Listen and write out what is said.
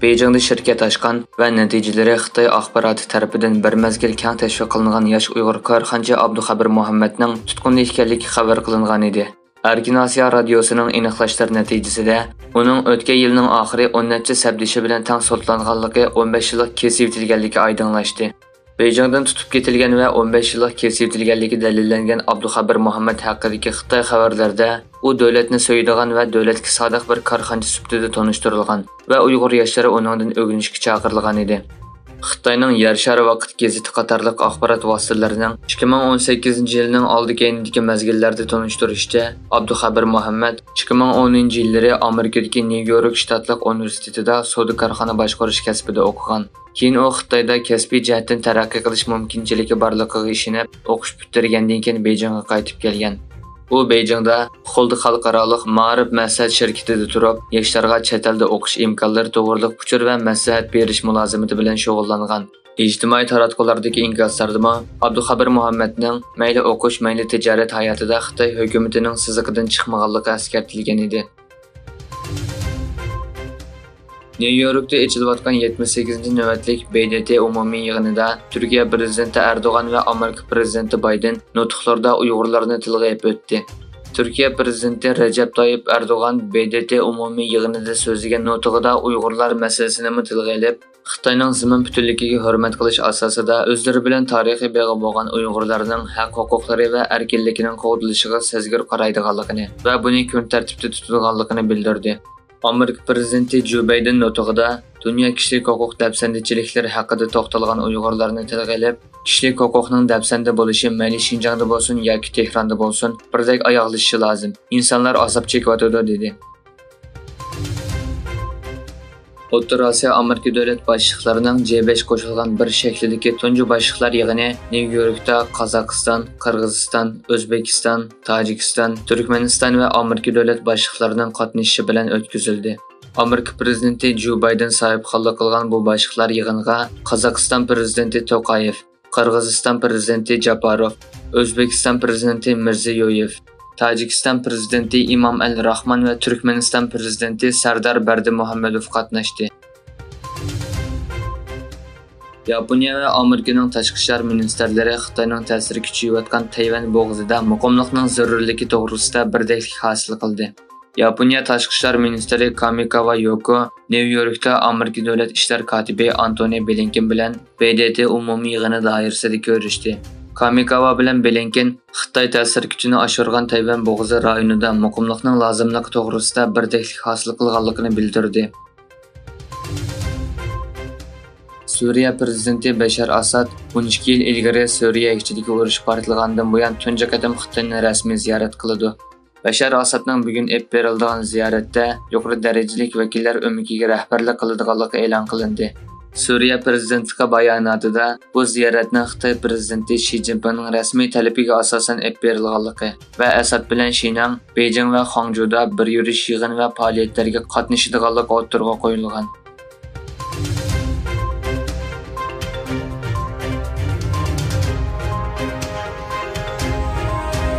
Beijingda şirket açqan va natijalari Xitoy axboroti tarafidan bir mezgil keng tashviq qilingan yosh Uyg'ur korxonchi Abduxabir Muhammadning tutqunda ekanligi xabar qilingan edi. Erkin Asiya radiosining aniqlashlari natijasida uning o'tgan yilning oxiri 10 necha sabdishi bilan tang sotlanganligi 15 yillik kesib yetilganligi oydinlashdi. Beijingdan tutib ketilgan va 15 yillik kesib yetilganligi dalillangan Abduxabir Muhammad haqidagi Xitoy xabarlarda u davlatni so'yadigan va davlatga sodiq bir korxonchi sifatida tanishtirilgan va Uyg'ur yoshlari uningdan o'rganishga chaqirilgan edi. Xitoyning Yer shari vaqt gazeti qatorliq axborot vositalarining 2018 yilning oldi-keyindagi mezgillarda tanishtirishda Abduxabir Muhammad 2010-yillari Amerikadagi New York shtatlik universitetida savdo korxona boshqarish kasbida o'qigan. Keyin u Xitoyda kasbiy jihatdan taraqqiy qilish mumkinchiligi borligiga ishonib, o'qish bitirgandan keyin Beijingga qaytib kelgan. U Beijingda Xoldi xalqaroliq ma'rif maslahat shirkatida turib, yoshlarga chet elda o'qish imkonlari to'g'riliq uchur va maslahat berish mulozimati bilan shug'ullangan. İctimai taratqulardagi inkaslardami Abduxabir Muhammadning mayli o'qish, mayli tijorat hayotida Xitoy hukumatining siziqidan chiqmaganligi eskartilgan edi. New Yorkda echilayotgan 78-navbatlik BDT umumiy yig'inida Turkiya prezidenti Erdo'g'an va Amerika prezidenti Bayden nutqlarda Uyg'urlarni tilga o'tdi. Turkiya prezidenti Recep Tayyip Erdo'g'an BDT umumiy yig'inida so'zlagan nutqida Uyg'urlar masalasini tilga olib, Xitoyning zimin butunligiga hurmat qilish asosida o'zlari bilan tarixiy beg'i bo'lgan Uyg'urlarning haq-huquqlari va erkinligining qo'llashiga sezgir qaraydiganligini va buni kun tartibda tutadiganligini bildirdi. Amerika prezidenti Joe Biden nutqida dunyo kishilik huquq dafsandichiliklari haqida to'xtalgan Uyg'urlarni tilga olib, kishilik huquqning dafsanda bo'lishi mayli Xinjiangda bo'lsin yoki Tehronda bo'lsin, birdek oyoqlashishi lozim. Insonlar azob chekyotadi dedi. O'rta Osiyo Amerika davlat boshliqlarining J5 qo'shilgan bir shaklidagi tunji boshliqlar yig'ini New Yorkda Qozog'iston, Qirg'iziston, O'zbekiston, Tojikiston, Turkmaniston va Amerika davlat boshliqlarining qatnashishi bilan o'tkazildi. Amerika prezidenti Joe Biden sohibxonlik qilgan bu boshliqlar yig'iniga Qozog'iston prezidenti To'qayev, Qirg'iziston prezidenti Japarov, O'zbekiston prezidenti Mirziyoyev, Tojikiston prezidenti Imom al-Rahmon va Turkmaniston prezidenti Sardar Berdimuhamedov qatnashdi. Yaponiya va Amerikaning tashqi ishlar ministrlari Xitoyning ta'siri kuchayayotgan Tayvan bo'g'izida muqimlikning zarurligi to'g'risida birdeklik hosil qildi. Yaponiya tashqi ishlar ministri Kamikawa Yoko New Yorkda Amerika davlat ishlar kotibi Antony Blinken bilan BDT umumiy yig'ini doirasida ko'rishdi. Kamikawa bilan Blinken Xitoy ta'sir kuchini oshirgan Tayvan bo'g'ozi rayonida muqimlikning lozimligi to'g'risida birdeklik hosil qilganligini bildirdi. Suriya prezidenti Bashar Asad 12 yil ilgari Suriya ichidagi urush portlagandan buyon tunji qatam Xitoyni rasmiy ziyorat qildi. Bashar Asadning bugun ep berilgan ziyoratda yuqori darajali vakillar o'mikiga rahbarlik qiladiganligi e'lon qilindi. Suriya prezidentiga bayonotida bu ziyoratning Xitoy prezidenti Xi Jinpingning rasmiy talabiga asosan ep berilganligi va Asad bilan Shinan, Beijing va Hangzhouda bir yurish yig'in va faoliyatlarga qatnashadiganligi o'tirg'a qo'yilgan.